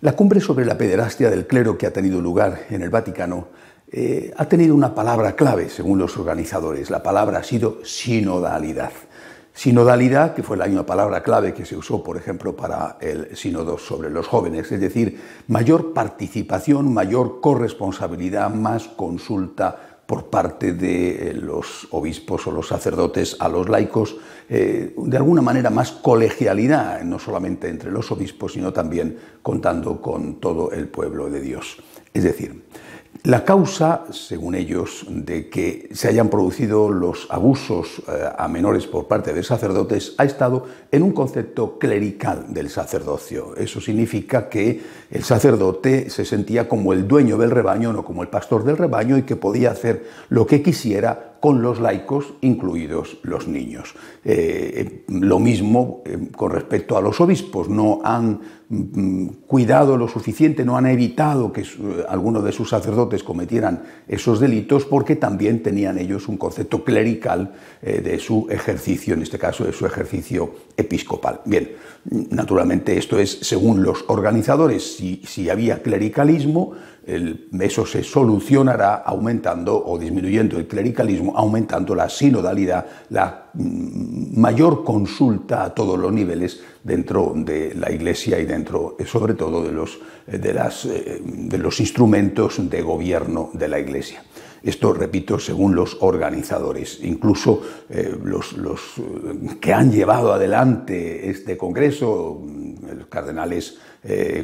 La cumbre sobre la pederastia del clero que ha tenido lugar en el Vaticano ha tenido una palabra clave, según los organizadores. La palabra ha sido sinodalidad. Sinodalidad, que fue la misma palabra clave que se usó, por ejemplo, para el sínodo sobre los jóvenes, es decir, mayor participación, mayor corresponsabilidad, más consulta por parte de los obispos o los sacerdotes a los laicos, de alguna manera más colegialidad, no solamente entre los obispos, sino también contando con todo el pueblo de Dios. Es decir, la causa, según ellos, de que se hayan producido los abusos a menores por parte de sacerdotes ha estado en un concepto clerical del sacerdocio. Eso significa que el sacerdote se sentía como el dueño del rebaño, no como el pastor del rebaño, y que podía hacer lo que quisiera con los laicos, incluidos los niños. Lo mismo con respecto a los obispos. No han cuidado lo suficiente, no han evitado que algunos de sus sacerdotes cometieran esos delitos, porque también tenían ellos un concepto clerical de su ejercicio, en este caso de su ejercicio episcopal. Bien, naturalmente esto es según los organizadores. Si había clericalismo, eso se solucionará aumentando o disminuyendo el clericalismo, aumentando la sinodalidad, la mayor consulta a todos los niveles dentro de la Iglesia y dentro, sobre todo, de los instrumentos de gobierno de la Iglesia. Esto, repito, según los organizadores. Incluso los que han llevado adelante este congreso, los cardenales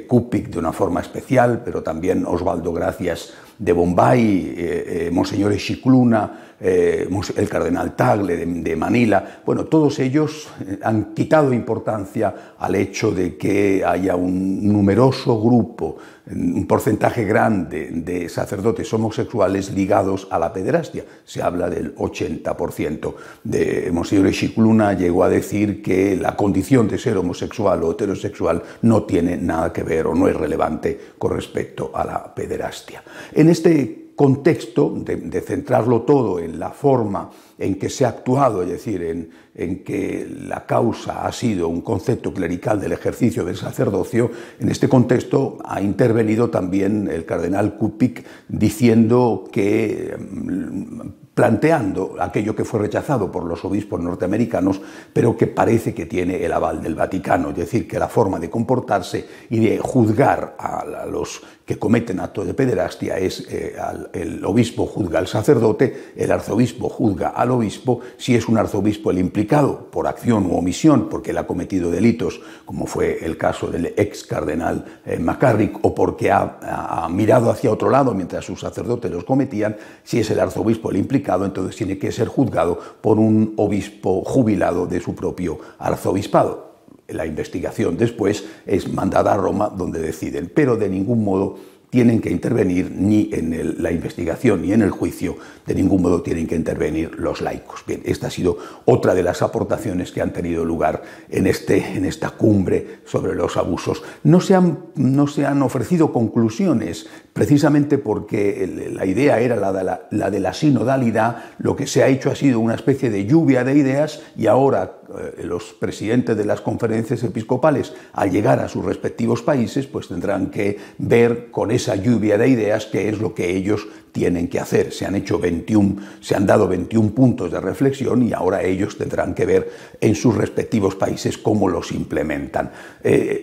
Kupik de una forma especial, pero también Osvaldo Gracias de Bombay, Monseñor Scicluna, el cardenal Tagle de Manila. Bueno, todos ellos han quitado importancia al hecho de que haya un numeroso grupo, un porcentaje grande de sacerdotes homosexuales ligados a la pederastia. Se habla del 80%. Monseñor Scicluna llegó a decir que la condición de ser homosexual o heterosexual no tiene nada que ver o no es relevante con respecto a la pederastia. En este contexto de centrarlo todo en la forma en que se ha actuado, es decir, en que la causa ha sido un concepto clerical del ejercicio del sacerdocio, en este contexto ha intervenido también el cardenal Kupik diciendo que, planteando aquello que fue rechazado por los obispos norteamericanos, pero que parece que tiene el aval del Vaticano, es decir, que la forma de comportarse y de juzgar a los que cometen actos de pederastia es el obispo juzga al sacerdote, el arzobispo juzga al obispo. Si es un arzobispo el implicado por acción u omisión, porque él ha cometido delitos, como fue el caso del ex cardenal McCarrick, o porque ha mirado hacia otro lado mientras sus sacerdotes los cometían, si es el arzobispo el implicado, entonces tiene que ser juzgado por un obispo jubilado de su propio arzobispado. La investigación después es mandada a Roma, donde deciden, pero de ningún modo tienen que intervenir ni en la investigación ni en el juicio, de ningún modo tienen que intervenir los laicos. Bien, esta ha sido otra de las aportaciones que han tenido lugar en esta cumbre sobre los abusos. No se han ofrecido conclusiones, precisamente porque la idea era la de la sinodalidad. Lo que se ha hecho ha sido una especie de lluvia de ideas, y ahora los presidentes de las conferencias episcopales, al llegar a sus respectivos países, pues tendrán que ver con esa lluvia de ideas qué es lo que ellos tienen que hacer. Se han dado 21 puntos de reflexión, y ahora ellos tendrán que ver en sus respectivos países cómo los implementan.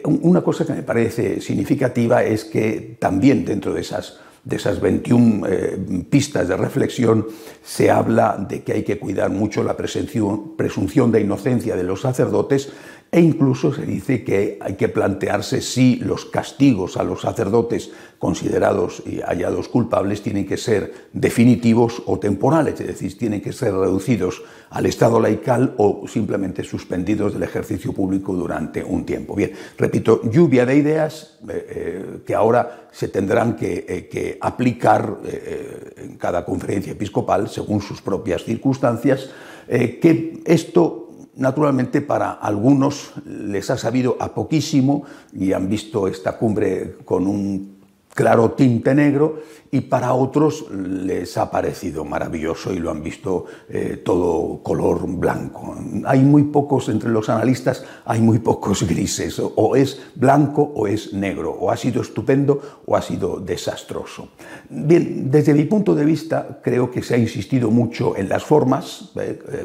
Una cosa que me parece significativa es que también dentro de esas 21 pistas de reflexión se habla de que hay que cuidar mucho la presunción de inocencia de los sacerdotes, e incluso se dice que hay que plantearse si los castigos a los sacerdotes considerados y hallados culpables tienen que ser definitivos o temporales, es decir, tienen que ser reducidos al estado laical o simplemente suspendidos del ejercicio público durante un tiempo. Bien, repito, lluvia de ideas que ahora se tendrán que aplicar en cada conferencia episcopal según sus propias circunstancias, que esto naturalmente para algunos les ha sabido a poquísimo y han visto esta cumbre con un claro tinte negro, y para otros les ha parecido maravilloso y lo han visto todo color blanco. Hay muy pocos, entre los analistas, hay muy pocos grises, o es blanco o es negro, o ha sido estupendo o ha sido desastroso. Bien, desde mi punto de vista, creo que se ha insistido mucho en las formas,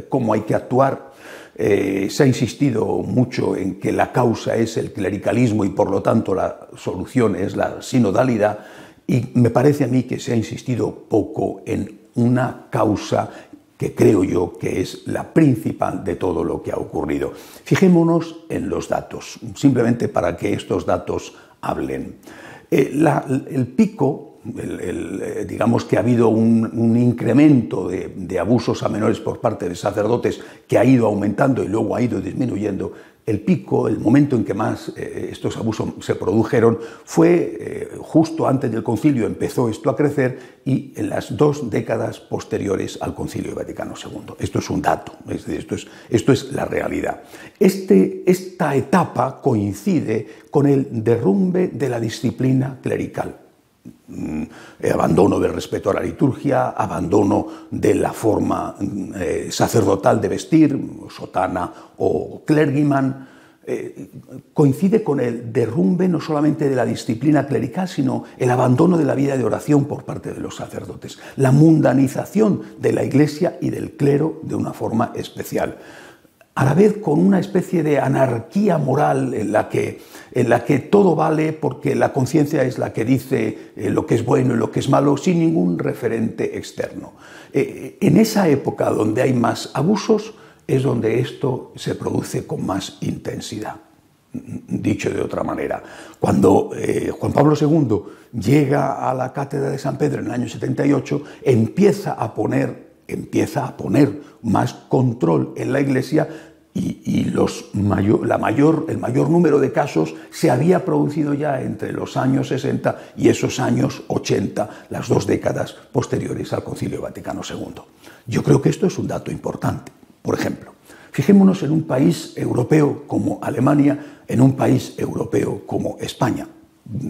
cómo hay que actuar. Se ha insistido mucho en que la causa es el clericalismo y por lo tanto la solución es la sinodalidad, y me parece a mí que se ha insistido poco en una causa que creo yo que es la principal de todo lo que ha ocurrido. Fijémonos en los datos, simplemente para que estos datos hablen. El pico, digamos que ha habido un incremento de abusos a menores por parte de sacerdotes que ha ido aumentando y luego ha ido disminuyendo. El pico, el momento en que más estos abusos se produjeron fue justo antes del concilio, empezó esto a crecer, y en las 2 décadas posteriores al Concilio Vaticano II. Esto es un dato, esto es la realidad. Esta etapa coincide con el derrumbe de la disciplina clerical. Abandono del respeto a la liturgia, abandono de la forma sacerdotal de vestir, sotana o clergyman, coincide con el derrumbe no solamente de la disciplina clerical, sino el abandono de la vida de oración por parte de los sacerdotes, la mundanización de la Iglesia y del clero de una forma especial, a la vez con una especie de anarquía moral en la que todo vale porque la conciencia es la que dice lo que es bueno y lo que es malo, sin ningún referente externo. En esa época donde hay más abusos es donde esto se produce con más intensidad. Dicho de otra manera, cuando Juan Pablo II llega a la cátedra de San Pedro en el año 78, empieza a poner más control en la Iglesia, y el mayor número de casos se había producido ya entre los años 60 y esos años 80, las 2 décadas posteriores al Concilio Vaticano II. Yo creo que esto es un dato importante. Por ejemplo, fijémonos en un país europeo como Alemania, en un país europeo como España.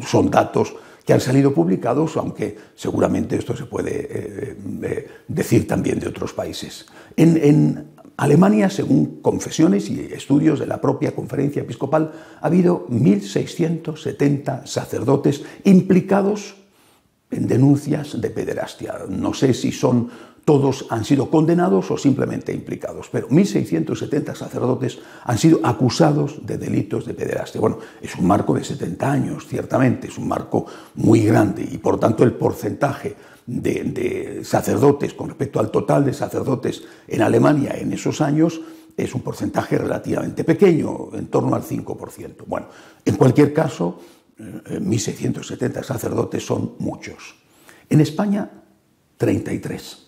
Son datos que han salido publicados, aunque seguramente esto se puede decir también de otros países. En Alemania, según confesiones y estudios de la propia Conferencia Episcopal, ha habido 1.670 sacerdotes implicados en denuncias de pederastia. No sé si todos han sido condenados o simplemente implicados, pero 1.670 sacerdotes han sido acusados de delitos de pederastia. Bueno, es un marco de 70 años, ciertamente, es un marco muy grande, y por tanto el porcentaje de sacerdotes con respecto al total de sacerdotes en Alemania en esos años es un porcentaje relativamente pequeño, en torno al 5%. Bueno, en cualquier caso, 1.670 sacerdotes son muchos. En España, 33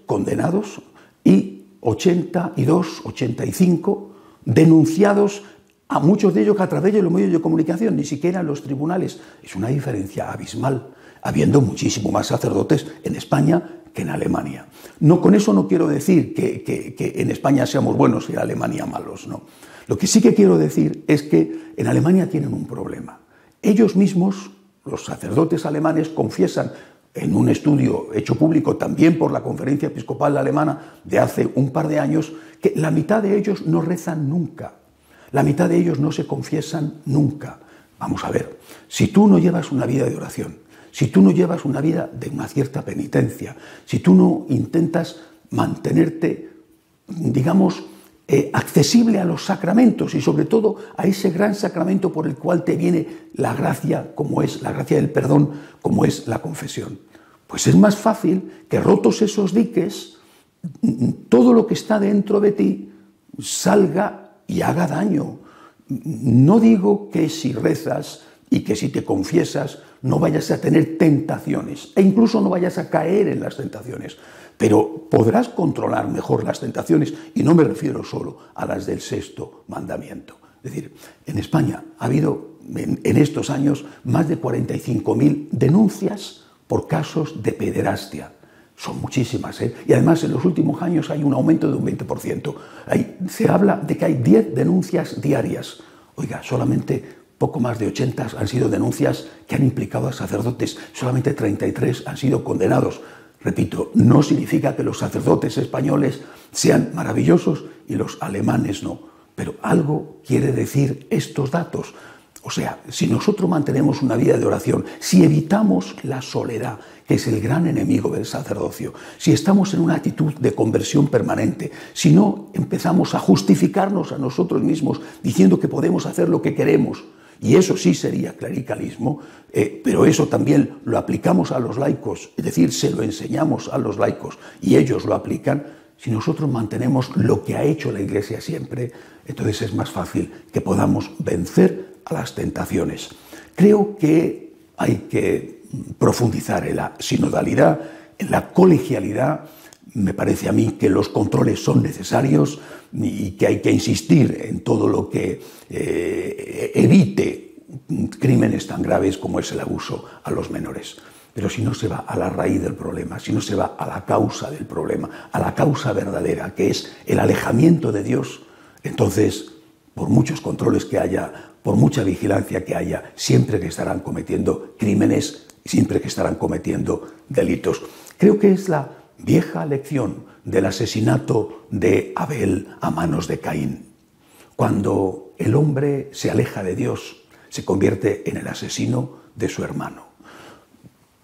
condenados y 82, 85 denunciados, a muchos de ellos a través de los medios de comunicación, ni siquiera en los tribunales. Es una diferencia abismal, habiendo muchísimo más sacerdotes en España que en Alemania. Con eso no quiero decir que en España seamos buenos y en Alemania malos, no. Lo que sí que quiero decir es que en Alemania tienen un problema. Ellos mismos, los sacerdotes alemanes, confiesan en un estudio hecho público también por la Conferencia Episcopal Alemana de hace un par de años, que la mitad de ellos no rezan nunca, la mitad de ellos no se confiesan nunca. Vamos a ver, si tú no llevas una vida de oración, si tú no llevas una vida de una cierta penitencia, si tú no intentas mantenerte, digamos, accesible a los sacramentos y sobre todo a ese gran sacramento por el cual te viene la gracia, como es la gracia del perdón, como es la confesión, pues es más fácil que, rotos esos diques, todo lo que está dentro de ti salga y haga daño. No digo que si rezas y que si te confiesas no vayas a tener tentaciones, e incluso no vayas a caer en las tentaciones, pero podrás controlar mejor las tentaciones, y no me refiero solo a las del 6º mandamiento. Es decir, en España ha habido en estos años más de 45.000 denuncias por casos de pederastia. Son muchísimas, ¿eh? Y además en los últimos años hay un aumento de un 20%. Se habla de que hay 10 denuncias diarias. Oiga, solamente poco más de 80 han sido denuncias que han implicado a sacerdotes, solamente 33 han sido condenados. Repito, no significa que los sacerdotes españoles sean maravillosos y los alemanes no, pero algo quiere decir estos datos. O sea, si nosotros mantenemos una vida de oración, si evitamos la soledad, que es el gran enemigo del sacerdocio, si estamos en una actitud de conversión permanente, si no empezamos a justificarnos a nosotros mismos diciendo que podemos hacer lo que queremos, y eso sí sería clericalismo, pero eso también lo aplicamos a los laicos, es decir, se lo enseñamos a los laicos y ellos lo aplican. Si nosotros mantenemos lo que ha hecho la Iglesia siempre, entonces es más fácil que podamos vencer a las tentaciones. Creo que hay que profundizar en la sinodalidad, en la colegialidad. Me parece a mí que los controles son necesarios y que hay que insistir en todo lo que evite crímenes tan graves como es el abuso a los menores. Pero si no se va a la raíz del problema, si no se va a la causa del problema, a la causa verdadera, que es el alejamiento de Dios, entonces, por muchos controles que haya, por mucha vigilancia que haya, siempre que estarán cometiendo crímenes, siempre que estarán cometiendo delitos. Creo que es la vieja lección del asesinato de Abel a manos de Caín. Cuando el hombre se aleja de Dios, se convierte en el asesino de su hermano.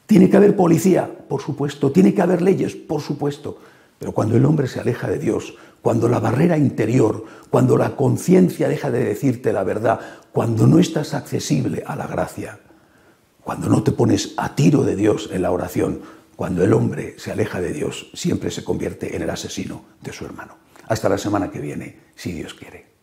Tiene que haber policía, por supuesto, tiene que haber leyes, por supuesto, pero cuando el hombre se aleja de Dios, cuando la barrera interior, cuando la conciencia deja de decirte la verdad, cuando no estás accesible a la gracia, cuando no te pones a tiro de Dios en la oración, cuando el hombre se aleja de Dios, siempre se convierte en el asesino de su hermano. Hasta la semana que viene, si Dios quiere.